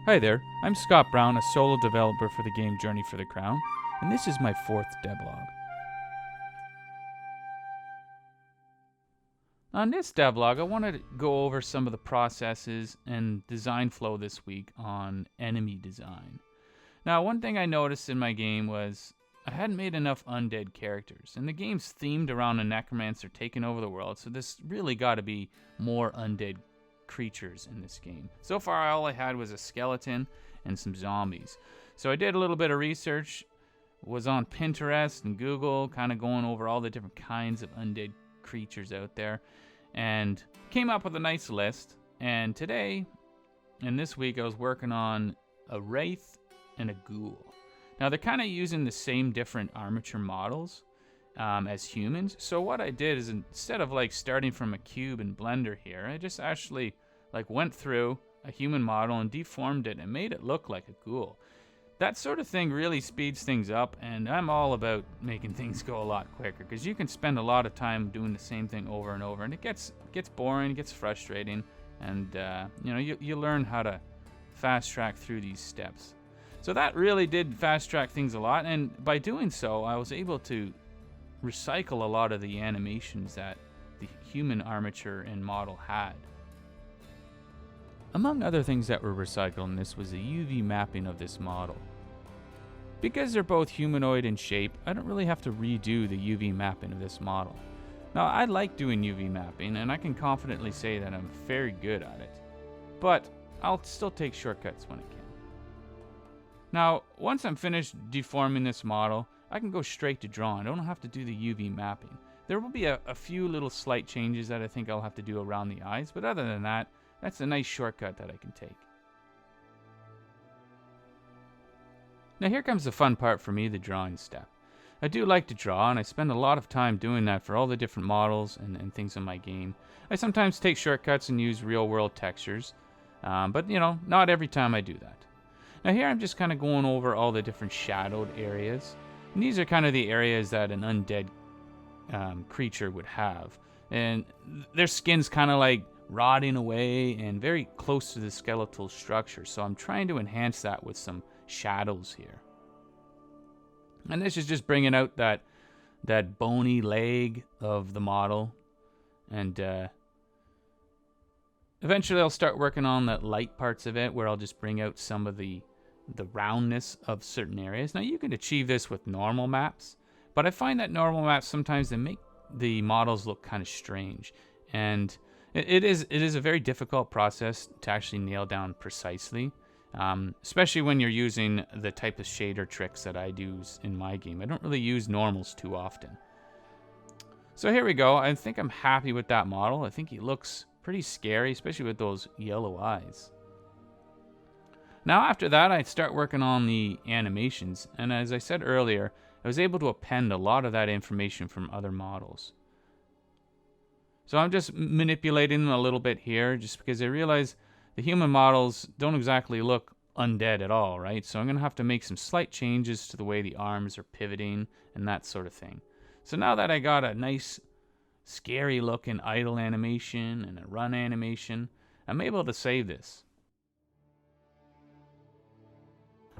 Hi there, I'm Scott Brown, a solo developer for the game Journey for the Crown, and this is my 4th devlog. On this devlog, I wanted to go over some of the processes and design flow this week on enemy design. Now, one thing I noticed in my game was I hadn't made enough undead characters, and the game's themed around a necromancer taking over the world, so this really got to be more undead creatures in this game. So far, all I had was a skeleton and some zombies. So I did a little bit of research, was on Pinterest and Google, kind of going over all the different kinds of undead creatures out there, and came up with a nice list. And today, and this week, I was working on a wraith and a ghoul. Now, they're kind of using the same different armature models as humans. So what I did is, instead of like starting from a cube in Blender here, I just actually like went through a human model and deformed it and made it look like a ghoul. That sort of thing really speeds things up, and I'm all about making things go a lot quicker, because you can spend a lot of time doing the same thing over and over, and it gets boring, it gets frustrating, and you learn how to fast track through these steps. So that really did fast track things a lot, and by doing so, I was able to recycle a lot of the animations that the human armature and model had. Among other things that were recycled in this was the UV mapping of this model. Because they're both humanoid in shape, I don't really have to redo the UV mapping of this model. Now, I like doing UV mapping, and I can confidently say that I'm very good at it, but I'll still take shortcuts when I can. Now, once I'm finished deforming this model, I can go straight to drawing. I don't have to do the UV mapping. There will be a few little slight changes that I think I'll have to do around the eyes, but other than that, that's a nice shortcut that I can take. Now here comes the fun part for me, the drawing step. I do like to draw, and I spend a lot of time doing that for all the different models and things in my game. I sometimes take shortcuts and use real-world textures, but not every time I do that. Now here I'm just kind of going over all the different shadowed areas. And these are kind of the areas that an undead creature would have. And their skin's kind of like rotting away and very close to the skeletal structure. So I'm trying to enhance that with some shadows here. And this is just bringing out that bony leg of the model. And eventually I'll start working on the light parts of it, where I'll just bring out some of the roundness of certain areas. Now you can achieve this with normal maps, but I find that normal maps sometimes they make the models look kind of strange, and it is a very difficult process to actually nail down precisely, especially when you're using the type of shader tricks that I do in my game. I don't really use normals too often. So here we go. I think I'm happy with that model. I think he looks pretty scary, especially with those yellow eyes. Now after that, I start working on the animations, and as I said earlier, I was able to append a lot of that information from other models. So I'm just manipulating them a little bit here, just because I realize the human models don't exactly look undead at all, right? So I'm going to have to make some slight changes to the way the arms are pivoting and that sort of thing. So now that I got a nice scary looking idle animation and a run animation, I'm able to save this.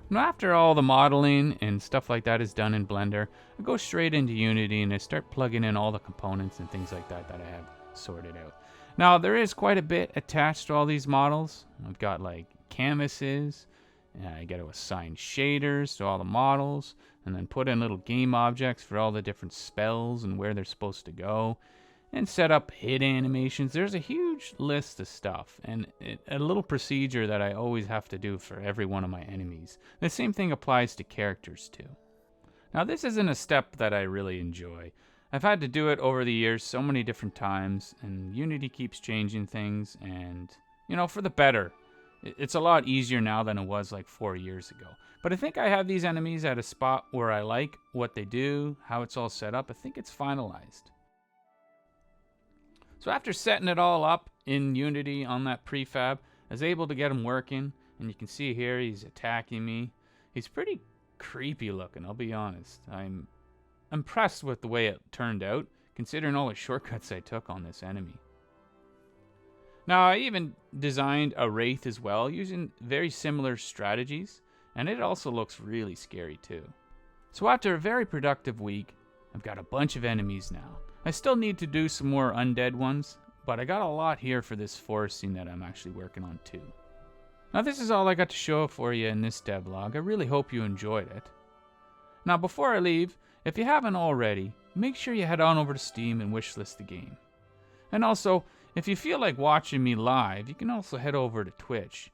Now after all the modeling and stuff like that is done in Blender, I go straight into Unity and I start plugging in all the components and things like that I have sorted out. Now there is quite a bit attached to all these models. I've got like canvases, and I got to assign shaders to all the models, and then put in little game objects for all the different spells and where they're supposed to go, and set up hit animations. There's a huge list of stuff, and a little procedure that I always have to do for every one of my enemies. The same thing applies to characters too. Now this isn't a step that I really enjoy. I've had to do it over the years so many different times, and Unity keeps changing things, and for the better. It's a lot easier now than it was like 4 years ago. But I think I have these enemies at a spot where I like what they do, how it's all set up. I think it's finalized. So after setting it all up in Unity on that prefab, I was able to get him working, and you can see here he's attacking me. He's pretty creepy looking, I'll be honest. I'm impressed with the way it turned out, considering all the shortcuts I took on this enemy. Now, I even designed a Wraith as well, using very similar strategies, and it also looks really scary too. So after a very productive week, I've got a bunch of enemies now. I still need to do some more undead ones, but I got a lot here for this forest scene that I'm actually working on too. Now this is all I got to show for you in this devlog. I really hope you enjoyed it. Now before I leave, if you haven't already, make sure you head on over to Steam and wishlist the game. And also, if you feel like watching me live, you can also head over to Twitch,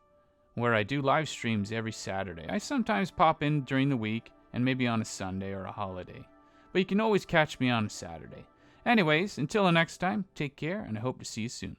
where I do live streams every Saturday. I sometimes pop in during the week, and maybe on a Sunday or a holiday. But you can always catch me on a Saturday. Anyways, until the next time, take care, and I hope to see you soon.